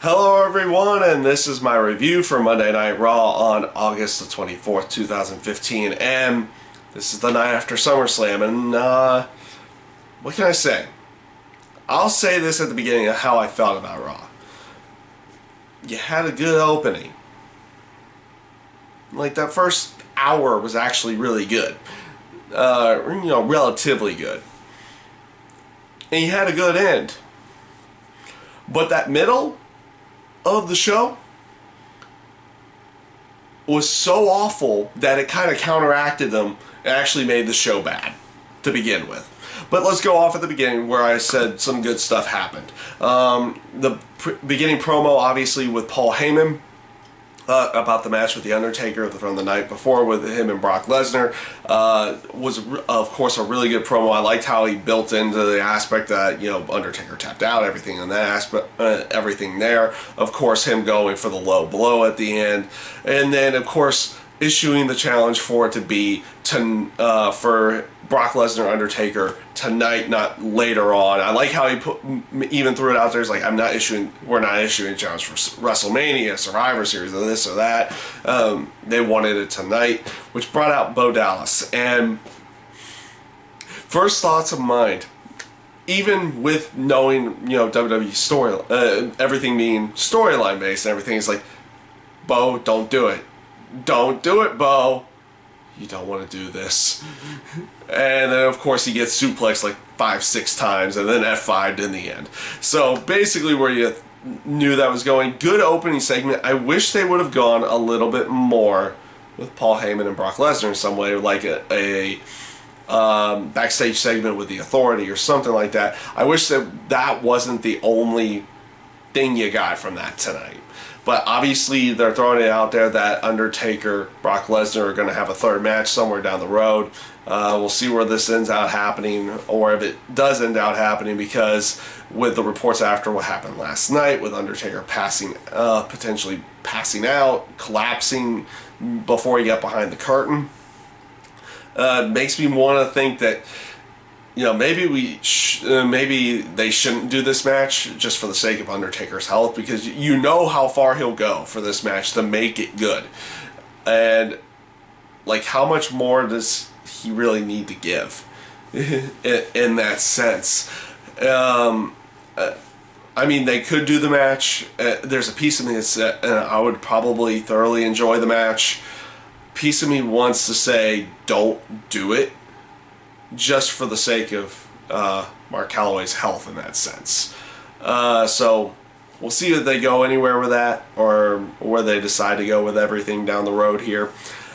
Hello everyone, and this is my review for Monday Night Raw on August the 24th, 2015, and this is the night after SummerSlam, and what can I say? I'll say this at the beginning of how I felt about Raw. You had a good opening. Like, that first hour was actually really good. Relatively good. And you had a good end. But that middle of the show was so awful that it kind of counteracted them and actually made the show bad to begin with. But let's go off at the beginning where I said some good stuff happened. The beginning promo, obviously, with Paul Heyman about the match with The Undertaker from the night before with him and Brock Lesnar was, of course, a really good promo. I liked how he built into the aspect that, Undertaker tapped out, everything in that aspect, everything there. Of course, him going for the low blow at the end. And then, of course, issuing the challenge for it to be for Brock Lesnar Undertaker tonight, not later on. I like how he even threw it out there. It's like, we're not issuing a challenge for WrestleMania, Survivor Series, or this or that. They wanted it tonight, which brought out Bo Dallas. And first thoughts of mine, even with knowing, WWE story, everything being storyline based and everything, is like, Bo, don't do it. Don't do it, Bo. You don't want to do this. And then, of course, he gets suplexed like 5-6 times and then F5'd in the end. So basically where you knew that was going. Good opening segment. I wish they would have gone a little bit more with Paul Heyman and Brock Lesnar in some way, like a backstage segment with the Authority or something like that. I wish that wasn't the only thing you got from that tonight. But obviously, they're throwing it out there that Undertaker, Brock Lesnar are going to have a third match somewhere down the road. We'll see where this ends out happening, or if it does end out happening, because with the reports after what happened last night, with Undertaker potentially passing out, collapsing before he got behind the curtain, makes me want to think that, maybe maybe they shouldn't do this match just for the sake of Undertaker's health, because you know how far he'll go for this match to make it good. And, like, how much more does he really need to give in that sense? I mean, they could do the match. There's a piece of me that's I would probably thoroughly enjoy the match. Piece of me wants to say, don't do it, just for the sake of Mark Calloway's health in that sense. So we'll see if they go anywhere with that, or where they decide to go with everything down the road here.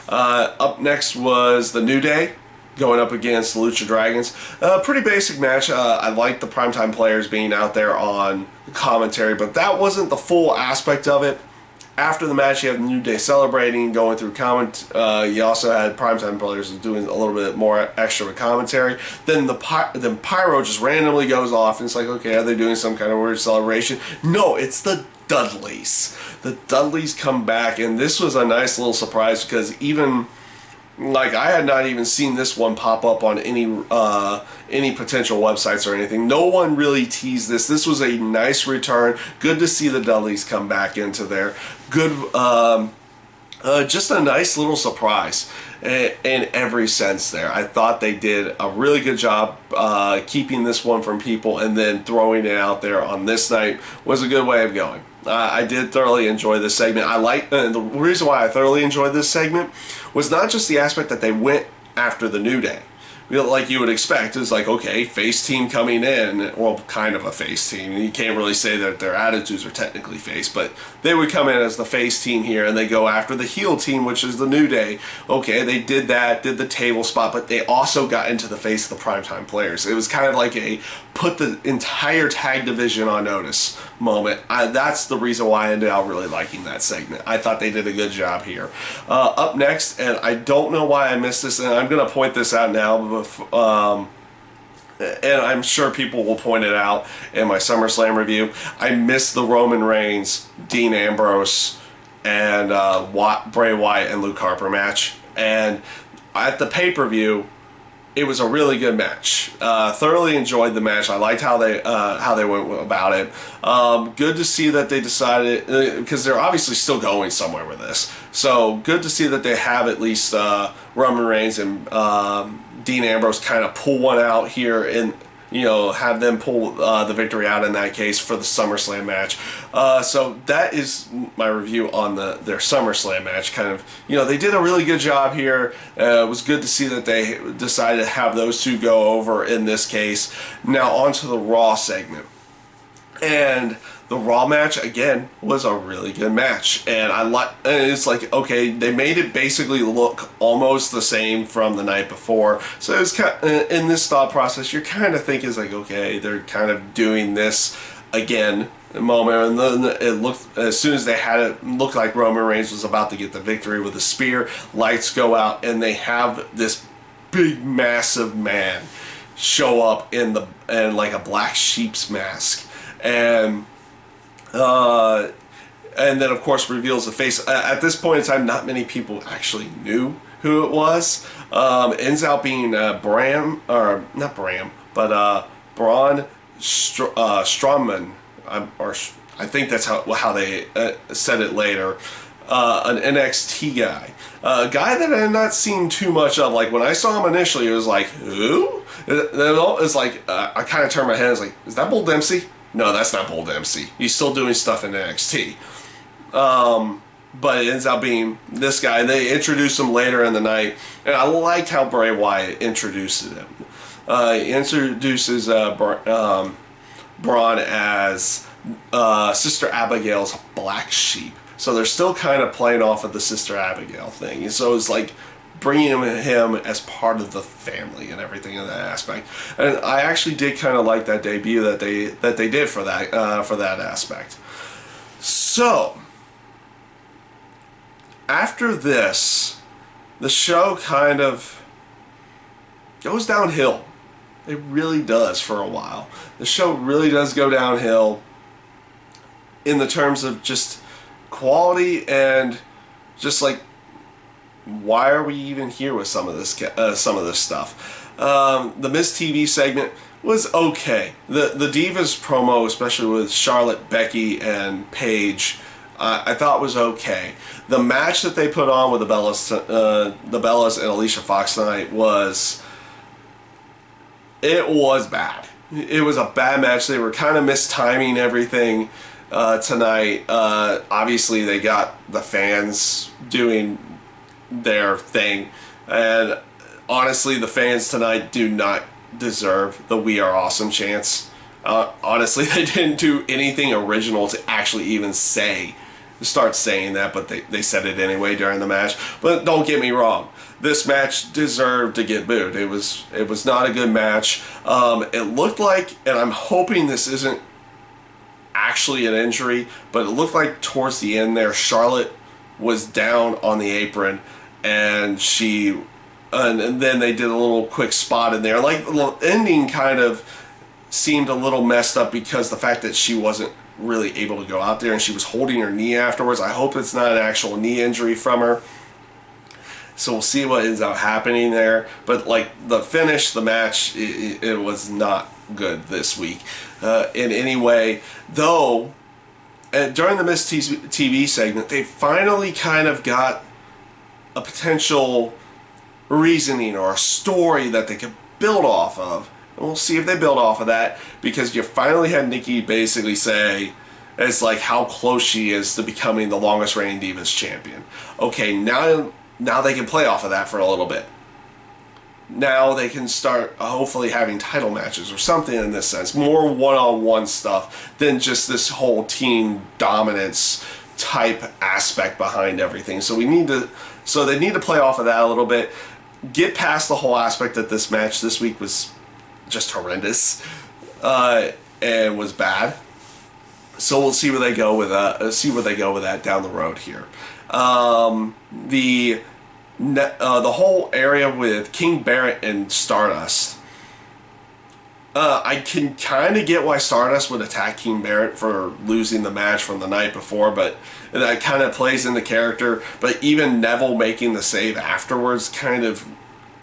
Up next was the New Day going up against the Lucha Dragons. Pretty basic match. I liked the primetime players being out there on commentary, but that wasn't the full aspect of it. After the match, you have the New Day celebrating, going through comment. You also had primetime players doing a little bit more extra with commentary. Then then Pyro just randomly goes off, and it's like, okay, are they doing some kind of weird celebration? No, it's the Dudleys. The Dudleys come back, and this was a nice little surprise, because even, like, I had not even seen this one pop up on any potential websites or anything. No one really teased this. This was a nice return. Good to see the Dudleys come back into there. Good, just a nice little surprise in every sense there. I thought they did a really good job keeping this one from people, and then throwing it out there on this night was a good way of going. I did thoroughly enjoy this segment. The reason why I thoroughly enjoyed this segment was not just the aspect that they went after the New Day. Like you would expect, it's like, okay, face team coming in, well, kind of a face team. You can't really say that their attitudes are technically face, but they would come in as the face team here, and they go after the heel team, which is the New Day. Okay, they did that, did the table spot, but they also got into the face of the primetime players. It was kind of like a put the entire tag division on notice moment. That's the reason why I ended up really liking that segment. I thought they did a good job here. Up next, and I don't know why I missed this, and I'm going to point this out now, and I'm sure people will point it out in my SummerSlam review. I missed the Roman Reigns, Dean Ambrose, and Bray Wyatt and Luke Harper match. And at the pay-per-view, it was a really good match. Thoroughly enjoyed the match. I liked how they went about it. Good to see that they decided, because they're obviously still going somewhere with this. So good to see that they have at least Roman Reigns and Dean Ambrose kind of pull one out here and, you know, have them pull the victory out in that case for the SummerSlam match. So that is my review on their SummerSlam match. Kind of, you know, they did a really good job here. It was good to see that they decided to have those two go over in this case. Now on to the Raw segment. And the Raw match, again, was a really good match. And it's like, okay, they made it basically look almost the same from the night before. So it was kind of, in this thought process, you're kind of thinking, it's like, okay, they're kind of doing this again moment. And then it looked, as soon as they had it, looked like Roman Reigns was about to get the victory with a spear. Lights go out, and they have this big, massive man show up in like a black sheep's mask. And then of course reveals the face. At this point in time, not many people actually knew who it was. Ends out being Braun Strowman, or I think that's how they said it later. An NXT guy, a guy that I had not seen too much of. Like when I saw him initially, it was like, who? It's like I kind of turned my head. I was like, is that Bull Dempsey? No, that's not Bull Dempsey. He's still doing stuff in NXT. But it ends up being this guy. They introduced him later in the night, and I liked how Bray Wyatt introduced him. He introduces Braun as Sister Abigail's black sheep. So they're still kind of playing off of the Sister Abigail thing. And so it's like bringing him as part of the family and everything in that aspect. And I actually did kind of like that debut that they did for that aspect. So after this, the show kind of goes downhill. It really does for a while. The show really does go downhill in the terms of just quality and just like, why are we even here with some of this stuff? The Miz TV segment was okay. The Divas promo, especially with Charlotte, Becky, and Paige, I thought was okay. The match that they put on with the Bellas and Alicia Fox tonight was bad. It was a bad match. They were kind of mistiming everything tonight. Obviously, they got the fans doing their thing, and honestly, the fans tonight do not deserve the "We Are Awesome" chants. Honestly, they didn't do anything original to actually even start saying that, but they said it anyway during the match. But don't get me wrong, this match deserved to get booed. It was not a good match. It looked like, and I'm hoping this isn't actually an injury, but it looked like towards the end there, Charlotte was down on the apron, and and then they did a little quick spot in there. Like the ending kind of seemed a little messed up because the fact that she wasn't really able to go out there and she was holding her knee afterwards. I hope it's not an actual knee injury from her. So we'll see what ends up happening there. But like the finish, the match, it was not good this week in any way. Though, during the Miz TV segment, they finally kind of got a potential reasoning or a story that they could build off of. And we'll see if they build off of that, because you finally had Nikki basically say it's like how close she is to becoming the longest reigning Divas champion. Okay, now they can play off of that for a little bit. Now they can start hopefully having title matches or something in this sense. More one-on-one stuff than just this whole team dominance type aspect behind everything. So they need to play off of that a little bit. Get past the whole aspect that this match this week was just horrendous and was bad. So we'll see where they go with that down the road here. The whole area with King Barrett and Stardust. I can kind of get why Stardust would attack King Barrett for losing the match from the night before, but that kind of plays in the character. But even Neville making the save afterwards kind of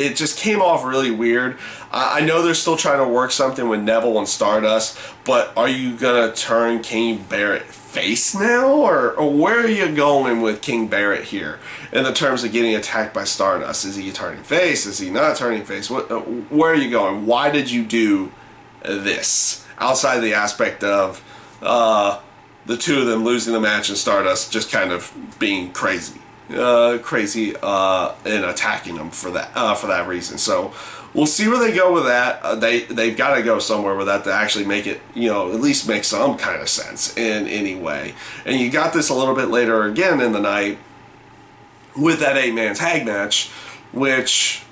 it just came off really weird. I know they're still trying to work something with Neville and Stardust, but are you gonna turn King Barrett face now, or where are you going with King Barrett here in the terms of getting attacked by Stardust? Is he turning face? Is he not turning face? Where are you going? Why did you do this outside of the aspect of the two of them losing the match and Stardust just kind of being crazy and attacking them for that reason? So we'll see where they go with that. They've got to go somewhere with that to actually make it, at least make some kind of sense in any way. And you got this a little bit later again in the night with that 8-man tag match, which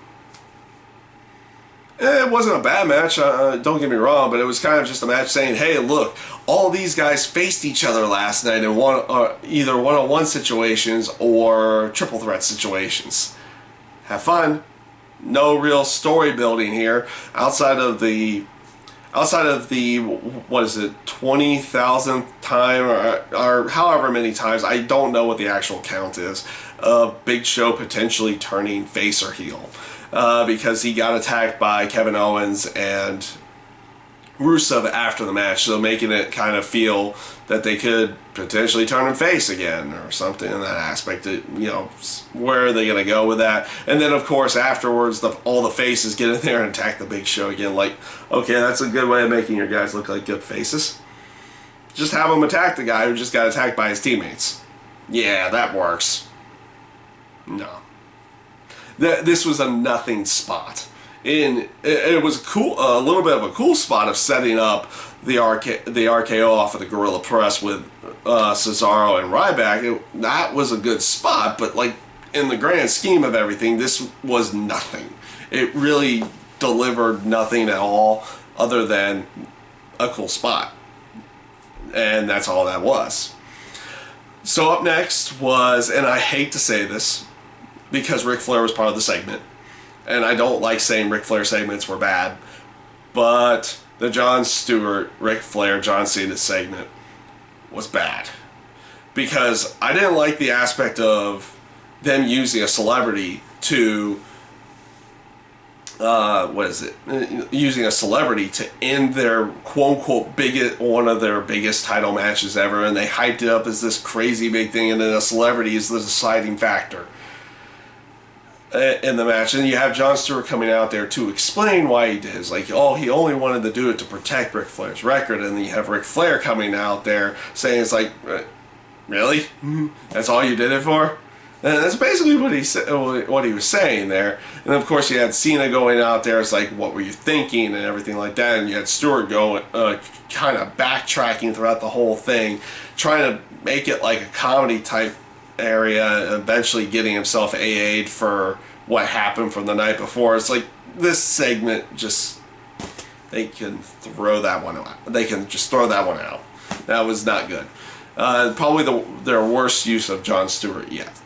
it wasn't a bad match, don't get me wrong, but it was kind of just a match saying, hey, look, all these guys faced each other last night in either one-on-one situations or triple threat situations. Have fun. No real story building here outside of the what is it, 20,000th time or however many times, I don't know what the actual count is, of Big Show potentially turning face or heel because he got attacked by Kevin Owens and Rusev after the match, so making it kind of feel that they could potentially turn him face again or something in that aspect. Where are they going to go with that? And then, of course, afterwards, all the faces get in there and attack the Big Show again. Like, okay, that's a good way of making your guys look like good faces. Just have them attack the guy who just got attacked by his teammates. Yeah, that works. No. This was a nothing spot. It was a little bit of a cool spot of setting up the RKO off of the Gorilla Press with Cesaro and Ryback. That was a good spot, but like in the grand scheme of everything, this was nothing. It really delivered nothing at all other than a cool spot. And that's all that was. So up next was, and I hate to say this because Ric Flair was part of the segment, and I don't like saying Ric Flair segments were bad, but the Jon Stewart, Ric Flair, John Cena segment was bad. Because I didn't like the aspect of them using a celebrity to, using a celebrity to end their quote-unquote one of their biggest title matches ever, and they hyped it up as this crazy big thing, and then a celebrity is the deciding factor in the match. And you have Jon Stewart coming out there to explain why he did. It's like, oh, he only wanted to do it to protect Ric Flair's record. And then you have Ric Flair coming out there saying, it's like, really? That's all you did it for? And that's basically what he was saying there. And of course you had Cena going out there. It's like, what were you thinking and everything like that. And you had Stewart going, kind of backtracking throughout the whole thing, trying to make it like a comedy type area, eventually getting himself AA'd for what happened from the night before. It's like, this segment just, they can throw that one out. They can just throw that one out. That was not good. Probably their worst use of Jon Stewart yet,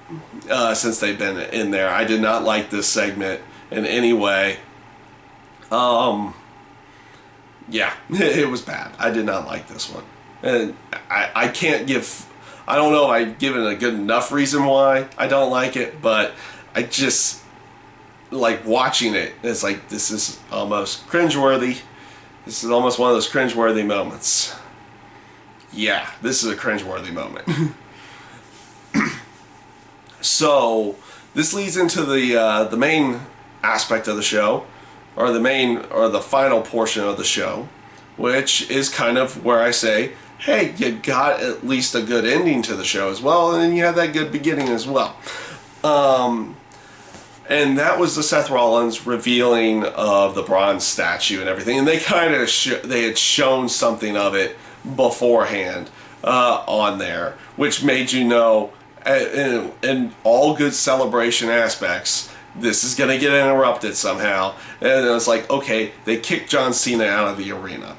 since they've been in there. I did not like this segment in any way. Yeah, it was bad. I did not like this one. And I can't give, I don't know if I've given a good enough reason why I don't like it, but I just, like watching it, it's like, this is almost cringeworthy. This is almost one of those cringeworthy moments. Yeah, this is a cringeworthy moment. So, this leads into the main aspect of the show, or the final portion of the show, which is kind of where I say, hey, you got at least a good ending to the show as well, and then you had that good beginning as well. And that was the Seth Rollins revealing of the bronze statue and everything, and they kind of they had shown something of it beforehand on there, which made you know, in all good celebration aspects, this is going to get interrupted somehow. And it was like, okay, they kicked John Cena out of the arena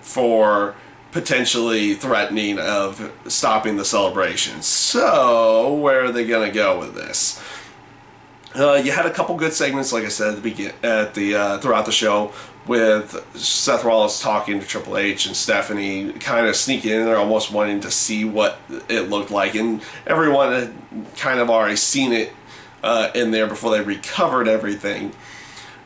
for potentially threatening of stopping the celebration. So where are they going to go with this? You had a couple good segments, like I said throughout the show, with Seth Rollins talking to Triple H and Stephanie, kind of sneaking in there, almost wanting to see what it looked like, and everyone had kind of already seen it in there before they recovered everything.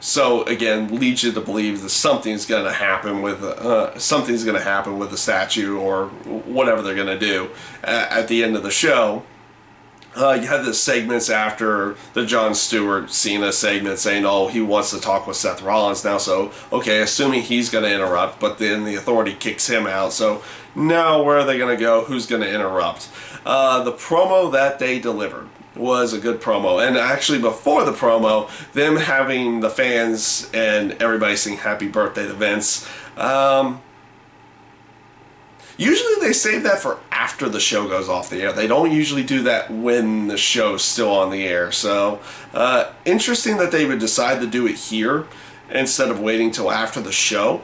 So again, leads you to believe that something's going to happen with the statue or whatever they're going to do at the end of the show. You had the segments after the Jon Stewart Cena segment saying, oh, he wants to talk with Seth Rollins now, so okay, assuming he's going to interrupt, but then the Authority kicks him out, so now where are they going to go? Who's going to interrupt? The promo that they delivered was a good promo, and actually before the promo, them having the fans and everybody sing happy birthday to Vince, usually they save that for after the show goes off the air. They don't usually do that when the show's still on the air. So, interesting that they would decide to do it here instead of waiting till after the show,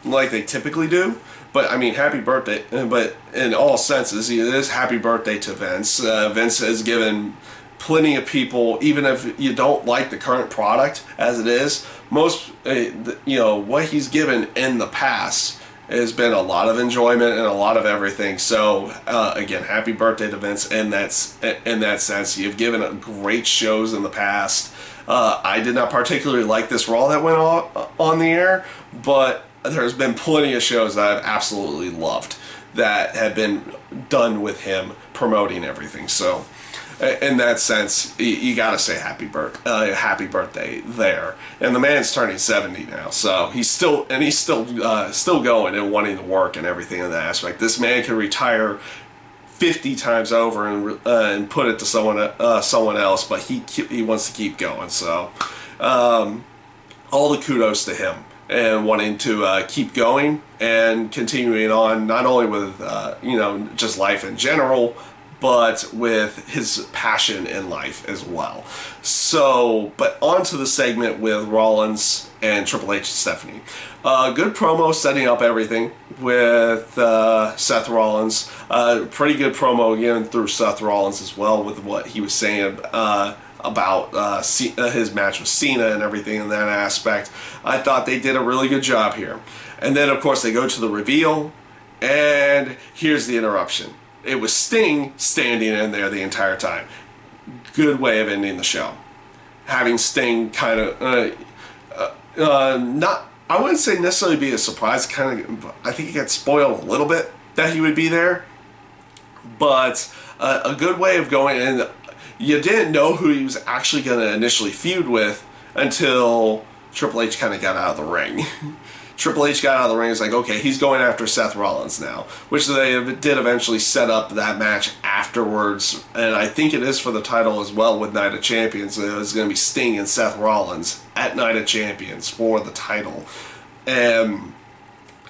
like they typically do. But, I mean, happy birthday. But in all senses, it is happy birthday to Vince. Vince has given plenty of people, even if you don't like the current product as it is, what he's given in the past has been a lot of enjoyment and a lot of everything. So again, happy birthday to Vince in that sense. You've given great shows in the past. I did not particularly like this Raw that went on the air, but there's been plenty of shows that I've absolutely loved that have been done with him promoting everything. So in that sense, you gotta say happy birthday there. And the man's turning 70 now, so he's still going and wanting to work and everything in that aspect. This man can retire 50 times over and put it to someone else, but he wants to keep going. So all the kudos to him and wanting to keep going and continuing on, not only with just life in general, but with his passion in life as well. So, but on to the segment with Rollins and Triple H and Stephanie. Good promo setting up everything with Seth Rollins. Pretty good promo again through Seth Rollins as well with what he was saying about his match with Cena and everything in that aspect. I thought they did a really good job here. And then, of course, they go to the reveal, and here's the interruption. It was Sting standing in there the entire time. Good way of ending the show. Having Sting kind of, I wouldn't say necessarily be a surprise, I think he got spoiled a little bit that he would be there. But a good way of going, and you didn't know who he was actually going to initially feud with until Triple H kind of got out of the ring. Triple H got out of the ring. It's like, okay, he's going after Seth Rollins now, which they did eventually set up that match afterwards, and I think it is for the title as well with Night of Champions. It was going to be Sting and Seth Rollins at Night of Champions for the title, and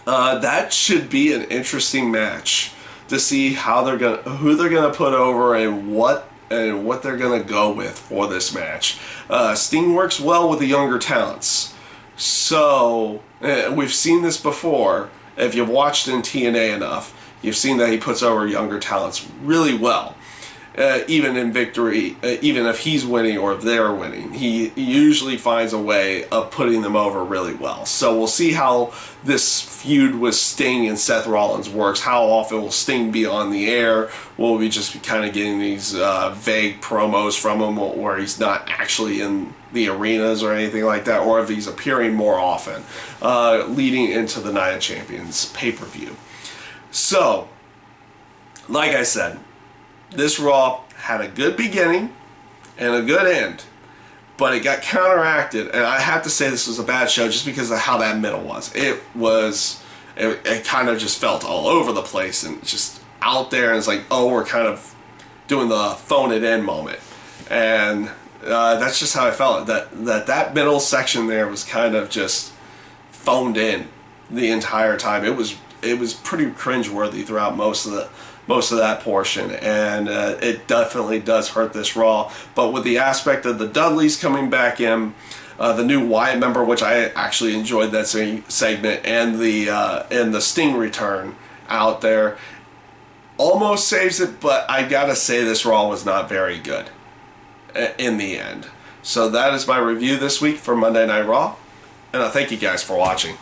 that should be an interesting match to see who they're gonna put over and what they're gonna go with for this match. Sting works well with the younger talents. So, we've seen this before. If you've watched in TNA enough, you've seen that he puts over younger talents really well. Even in victory, even if he's winning or if they're winning, he usually finds a way of putting them over really well. So we'll see how this feud with Sting and Seth Rollins works. How often will Sting be on the air? Will we just be kind of getting these vague promos from him where he's not actually in the arenas or anything like that, or if he's appearing more often, leading into the Night of Champions pay-per-view. So, like I said, this Raw had a good beginning and a good end, but it got counteracted, and I have to say this was a bad show just because of how that middle was. It kind of just felt all over the place and just out there, and it's like, oh, we're kind of doing the phone it in moment, and that's just how I felt. That middle section there was kind of just phoned in the entire time. It was pretty cringeworthy throughout most of that portion, and it definitely does hurt this Raw. But with the aspect of the Dudleys coming back in, the new Wyatt member, which I actually enjoyed that segment, and the Sting return out there, almost saves it. But I gotta say, this Raw was not very good in the end. So that is my review this week for Monday Night Raw, and I thank you guys for watching.